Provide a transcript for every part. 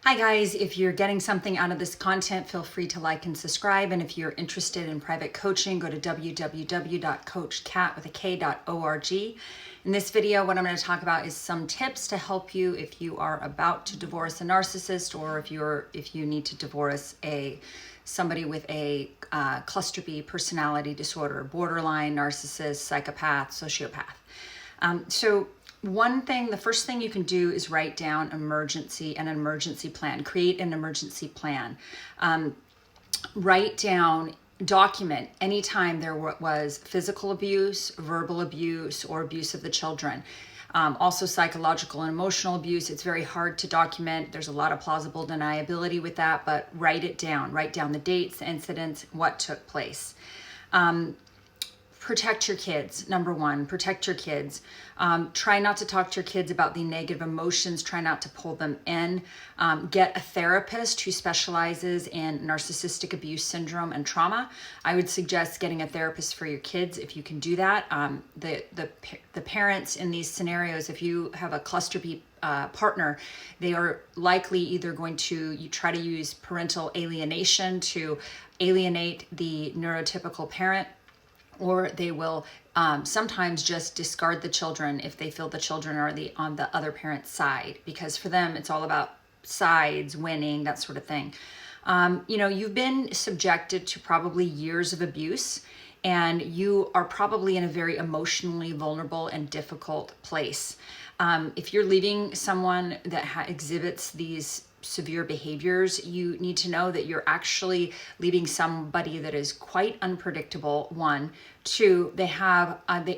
Hi guys, if you're getting something out of this content, feel free to like and subscribe. And if you're interested in private coaching, go to www.coachcat.org. In this video, what I'm going to talk about is some tips to help you if you are about to divorce a narcissist, or if you need to divorce somebody with a cluster B personality disorder, borderline, narcissist, psychopath, sociopath. The first thing you can do is write down an emergency plan. Create an emergency plan. Write down, document anytime there was physical abuse, verbal abuse, or abuse of the children. Also psychological and emotional abuse. It's very hard to document. There's a lot of plausible deniability with that, but write it down. Write down the dates, the incidents, what took place. Protect your kids. Number one, protect your kids. Try not to talk to your kids about the negative emotions. Try not to pull them in. Get a therapist who specializes in narcissistic abuse syndrome and trauma. I would suggest getting a therapist for your kids if you can do that. The parents in these scenarios, if you have a cluster B partner, they are likely either going to try to use parental alienation to alienate the neurotypical parent, or they will sometimes just discard the children if they feel the children are on the other parent's side, because for them it's all about sides, winning, that sort of thing. You've been subjected to probably years of abuse, and you are probably in a very emotionally vulnerable and difficult place. If you're leaving someone that exhibits these severe behaviors, you need to know that you're actually leaving somebody that is quite unpredictable. One, two, they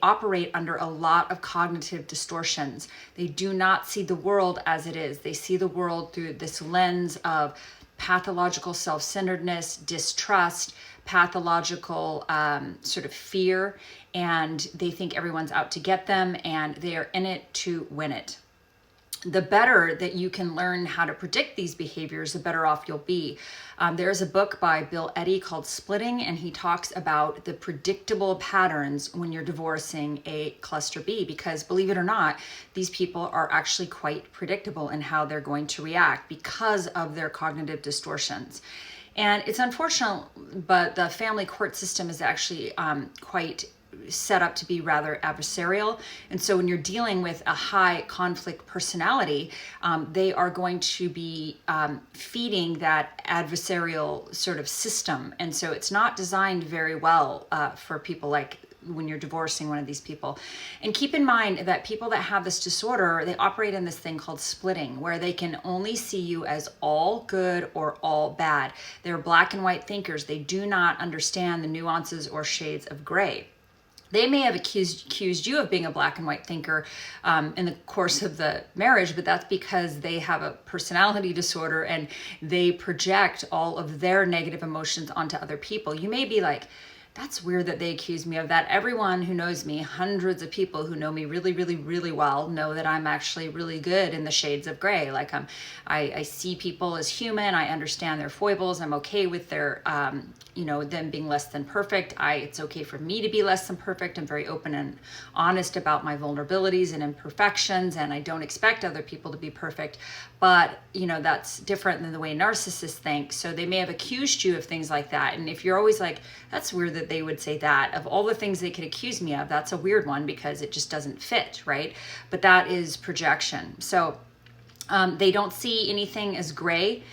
operate under a lot of cognitive distortions. They do not see the world as it is. They see the world through this lens of pathological self-centeredness, distrust, pathological sort of fear, and they think everyone's out to get them, and they are in it to win it. The better that you can learn how to predict these behaviors, the better off you'll be. There's a book by Bill Eddy called Splitting, and he talks about the predictable patterns when you're divorcing a cluster B, because believe it or not, these people are actually quite predictable in how they're going to react because of their cognitive distortions. And it's unfortunate, but the family court system is actually quite set up to be rather adversarial. And so when you're dealing with a high conflict personality, they are going to be feeding that adversarial sort of system. And so it's not designed very well for people like when you're divorcing one of these people. And keep in mind that people that have this disorder, they operate in this thing called splitting, where they can only see you as all good or all bad. They're black and white thinkers. They do not understand the nuances or shades of gray. They may have accused you of being a black and white thinker in the course of the marriage, but that's because they have a personality disorder and they project all of their negative emotions onto other people. You may be like, that's weird that they accuse me of that. Everyone who knows me, hundreds of people who know me really, really, really well, know that I'm actually really good in the shades of gray. Like I see people as human. I understand their foibles. I'm okay with their, them being less than perfect. It's okay for me to be less than perfect. I'm very open and honest about my vulnerabilities and imperfections, and I don't expect other people to be perfect. But, that's different than the way narcissists think. So they may have accused you of things like that. And if you're always like, that's weird that they would say that, of all the things they could accuse me of, that's a weird one because it just doesn't fit, right? But that is projection. So they don't see anything as gray,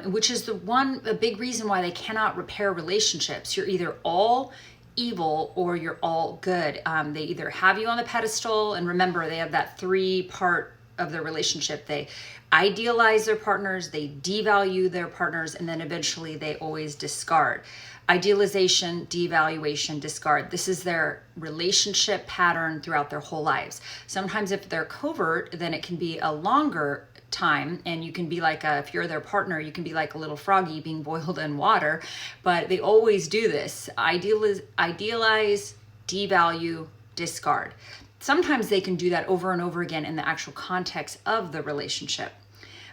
which is a big reason why they cannot repair relationships. You're either all evil or you're all good. They either have you on the pedestal, and remember, they have that 3-part of their relationship. They idealize their partners, they devalue their partners, and then eventually they always discard. Idealization, devaluation, discard. This is their relationship pattern throughout their whole lives. Sometimes if they're covert, then it can be a longer time, and you can be like if you're their partner, you can be like a little froggy being boiled in water, but they always do this. Idealize, devalue, discard. Sometimes they can do that over and over again in the actual context of the relationship.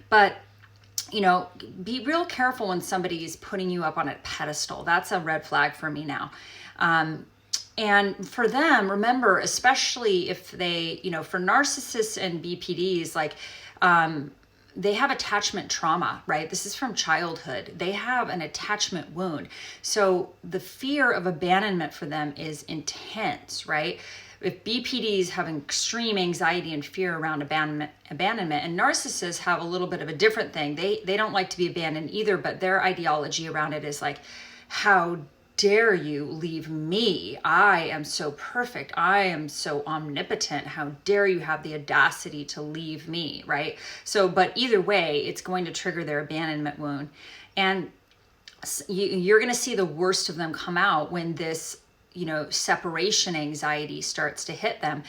But be real careful when somebody is putting you up on a pedestal. That's a red flag for me now. And for them, remember, especially if they, for narcissists and BPDs, like they have attachment trauma, right? This is from childhood. They have an attachment wound. So the fear of abandonment for them is intense, right? If BPDs have extreme anxiety and fear around abandonment, and narcissists have a little bit of a different thing. They don't like to be abandoned either, but their ideology around it is like, how dare you leave me? I am so perfect. I am so omnipotent. How dare you have the audacity to leave me, right? So, but either way, it's going to trigger their abandonment wound. And you're going to see the worst of them come out when this separation anxiety starts to hit them.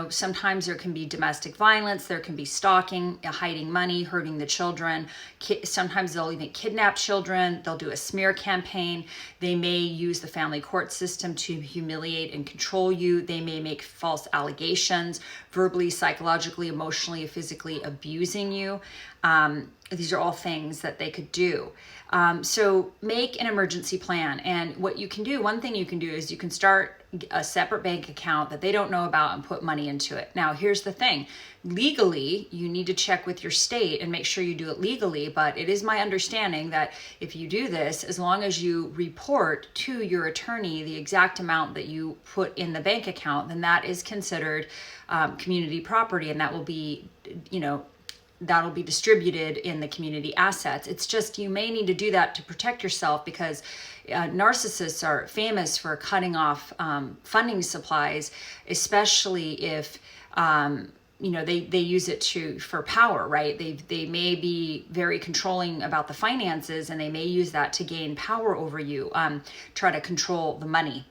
Sometimes there can be domestic violence, there can be stalking, hiding money, hurting the children. Sometimes they'll even kidnap children. They'll do a smear campaign. They may use the family court system to humiliate and control you. They may make false allegations, verbally, psychologically, emotionally, physically abusing you. These are all things that they could do. So make an emergency plan. And what you can do, one thing you can do is you can start a separate bank account that they don't know about and put money into it. Now, here's the thing. Legally, you need to check with your state and make sure you do it legally. But it is my understanding that if you do this, as long as you report to your attorney the exact amount that you put in the bank account, then that is considered community property, and that will be, that'll be distributed in the community assets. It's just, you may need to do that to protect yourself, because narcissists are famous for cutting off funding supplies, especially if they use it for power, right? They may be very controlling about the finances, and they may use that to gain power over you, try to control the money.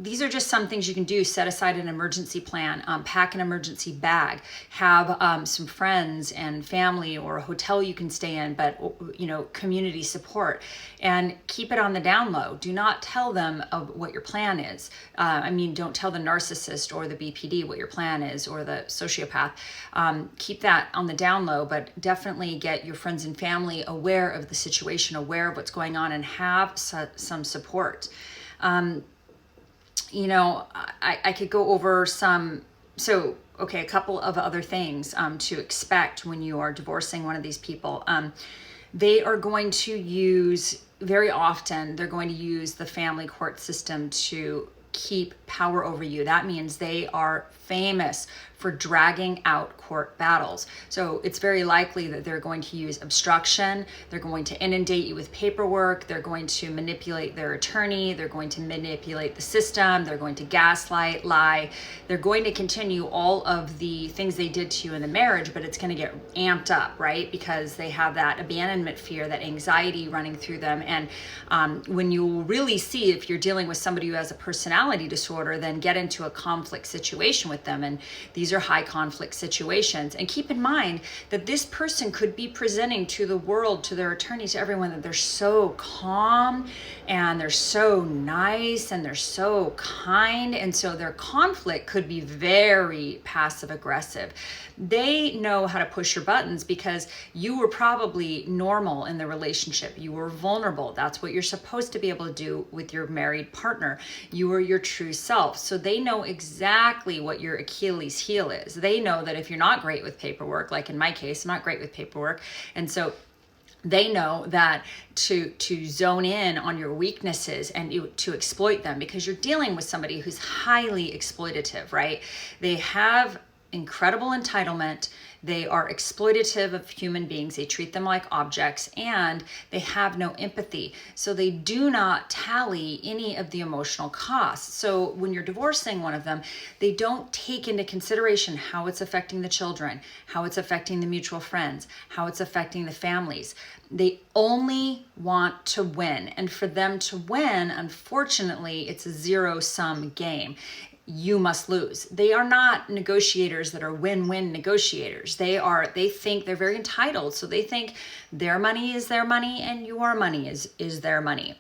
These are just some things you can do. Set aside an emergency plan, pack an emergency bag, have some friends and family or a hotel you can stay in, but community support, and keep it on the down low. Do not tell them of what your plan is. Don't tell the narcissist or the BPD what your plan is, or the sociopath. Keep that on the down low, but definitely get your friends and family aware of the situation, aware of what's going on, and have some support. I could go over a couple of other things to expect when you are divorcing one of these people. They are going to use, very often, they're going to use the family court system to keep power over you. That means they are famous for dragging out court battles. So it's very likely that they're going to use obstruction. They're going to inundate you with paperwork. They're going to manipulate their attorney. They're going to manipulate the system. They're going to gaslight, lie. They're going to continue all of the things they did to you in the marriage, but it's going to get amped up, right? Because they have that abandonment fear, that anxiety running through them. And when you really see if you're dealing with somebody who has a personality disorder, then get into a conflict situation with them. And these are high conflict situations. And keep in mind that this person could be presenting to the world, to their attorney, to everyone, that they're so calm and they're so nice and they're so kind. And so their conflict could be very passive aggressive. They know how to push your buttons because you were probably normal in the relationship. You were vulnerable. That's what you're supposed to be able to do with your married partner. You were your true self. So they know exactly what your Achilles heel is. They know that if you're not great with paperwork, like in my case, I'm not great with paperwork. And so they know that to zone in on your weaknesses and to exploit them, because you're dealing with somebody who's highly exploitative, right? They have incredible entitlement. They are exploitative of human beings. They treat them like objects, and they have no empathy. So they do not tally any of the emotional costs. So when you're divorcing one of them, they don't take into consideration how it's affecting the children, how it's affecting the mutual friends, how it's affecting the families. They only want to win. And for them to win, unfortunately, it's a zero-sum game. You must lose. They are not negotiators that are win-win negotiators. They think they're very entitled. So they think their money is their money and your money is their money.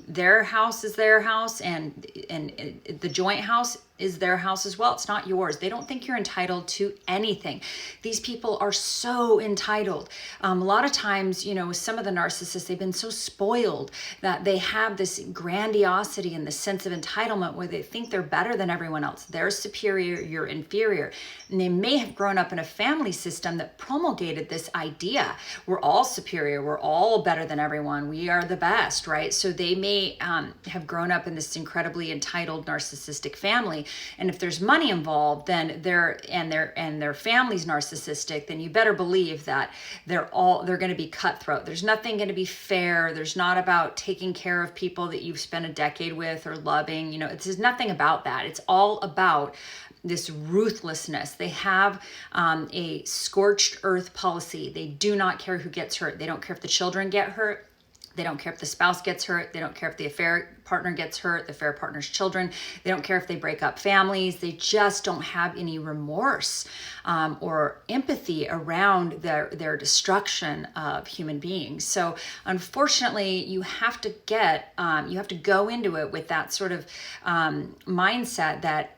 Their house is their house, and the joint house is their house as well. It's not yours. They don't think you're entitled to anything. These people are so entitled. A lot of times, with some of the narcissists, they've been so spoiled that they have this grandiosity and this sense of entitlement where they think they're better than everyone else. They're superior, you're inferior. And they may have grown up in a family system that promulgated this idea. We're all superior. We're all better than everyone. We are the best, right? So they may have grown up in this incredibly entitled narcissistic family. And if there's money involved, then their family's narcissistic, then you better believe that they're going to be cutthroat. There's nothing going to be fair. There's not about taking care of people that you've spent a decade with or loving. It's nothing about that. It's all about this ruthlessness. They have a scorched earth policy. They do not care who gets hurt. They don't care if the children get hurt. They don't care if the spouse gets hurt. They don't care if the affair partner gets hurt, the affair partner's children. They don't care if they break up families. They just don't have any remorse or empathy around their destruction of human beings. So unfortunately, you have to go into it with that sort of mindset that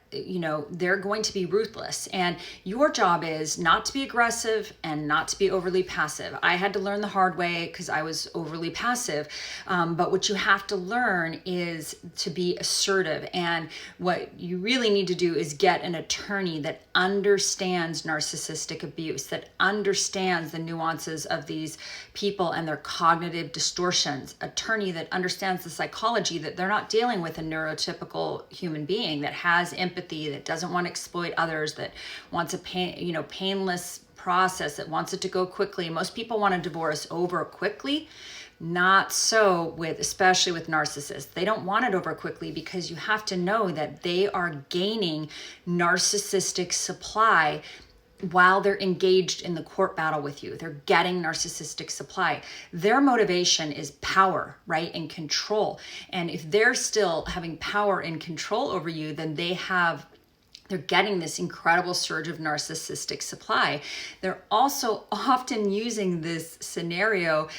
they're going to be ruthless, and your job is not to be aggressive and not to be overly passive. I had to learn the hard way because I was overly passive. But what you have to learn is to be assertive. And what you really need to do is get an attorney that understands narcissistic abuse, that understands the nuances of these people and their cognitive distortions. Attorney that understands the psychology, that they're not dealing with a neurotypical human being that has empathy, that doesn't want to exploit others, that wants a painless process, that wants it to go quickly. Most people want a divorce over quickly. Not so especially with narcissists. They don't want it over quickly because you have to know that they are gaining narcissistic supply while they're engaged in the court battle with you. They're getting narcissistic supply. Their motivation is power, right? And control. And if they're still having power and control over you, then they're getting this incredible surge of narcissistic supply. They're also often using this scenario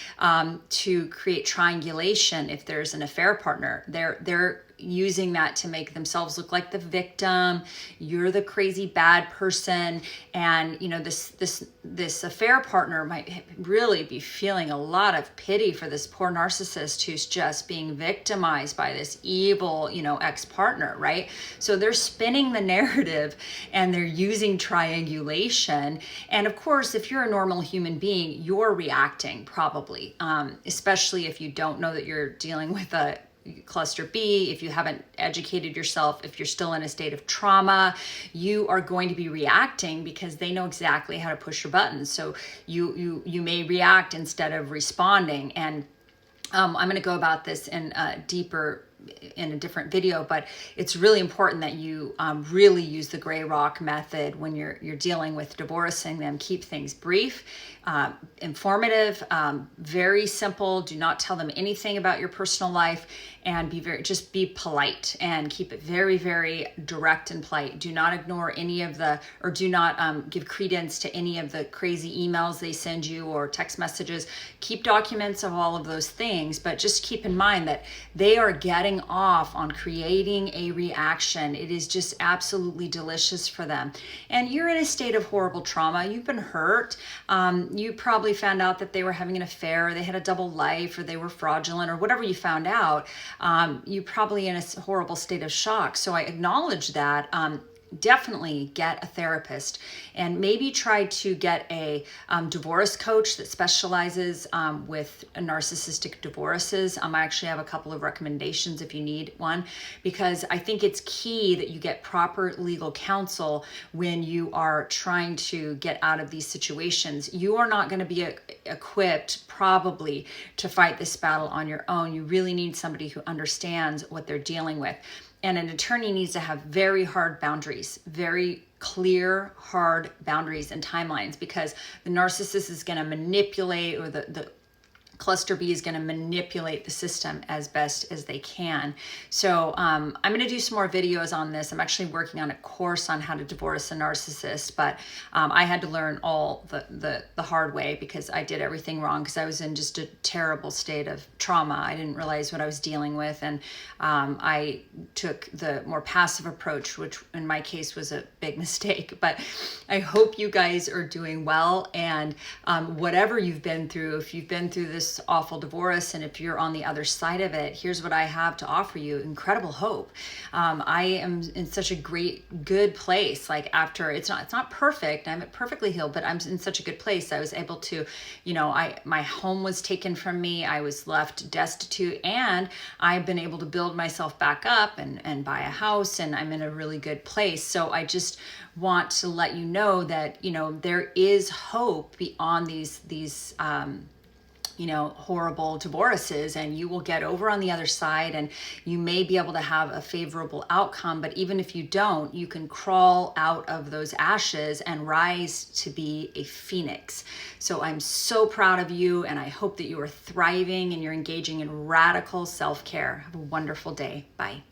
to create triangulation. If there's an affair partner, they're using that to make themselves look like the victim. You're the crazy bad person, and this affair partner might really be feeling a lot of pity for this poor narcissist who's just being victimized by this evil ex-partner, right? So they're spinning the narrative and they're using triangulation. And of course, if you're a normal human being, you're reacting probably, especially if you don't know that you're dealing with a cluster B, if you haven't educated yourself, if you're still in a state of trauma, you are going to be reacting because they know exactly how to push your buttons. So you may react instead of responding. And I'm going to go about this in a different video, but it's really important that you really use the gray rock method when you're dealing with divorcing them. Keep things brief, informative, very simple. Do not tell them anything about your personal life, and just be polite and keep it very, very direct and polite. Do not ignore do not give credence to any of the crazy emails they send you or text messages. Keep documents of all of those things, but just keep in mind that they are getting off on creating a reaction. It is just absolutely delicious for them. And you're in a state of horrible trauma. You've been hurt. You probably found out that they were having an affair, or they had a double life, or they were fraudulent, or whatever you found out. You're probably in a horrible state of shock. So I acknowledge that. Definitely get a therapist, and maybe try to get a divorce coach that specializes with narcissistic divorces. I actually have a couple of recommendations if you need one, because I think it's key that you get proper legal counsel when you are trying to get out of these situations. You are not going to be equipped probably to fight this battle on your own. You really need somebody who understands what they're dealing with. And an attorney needs to have very hard boundaries, very clear, hard boundaries and timelines, because the narcissist is going to manipulate, or the Cluster B is going to manipulate the system as best as they can. So I'm going to do some more videos on this. I'm actually working on a course on how to divorce a narcissist, but I had to learn all the hard way because I did everything wrong because I was in just a terrible state of trauma. I didn't realize what I was dealing with, and I took the more passive approach, which in my case was a big mistake. But I hope you guys are doing well, and whatever you've been through, if you've been through this awful divorce, and if you're on the other side of it, here's what I have to offer you: incredible hope. I am in such a good place. Like, after it's not perfect, I'm perfectly healed, but I'm in such a good place. I was able to, my home was taken from me. I was left destitute, and I've been able to build myself back up and buy a house, and I'm in a really good place. So I just want to let you know that, there is hope beyond these horrible divorces, and you will get over on the other side, and you may be able to have a favorable outcome. But even if you don't, you can crawl out of those ashes and rise to be a phoenix. So I'm so proud of you, and I hope that you are thriving and you're engaging in radical self-care. Have a wonderful day. Bye.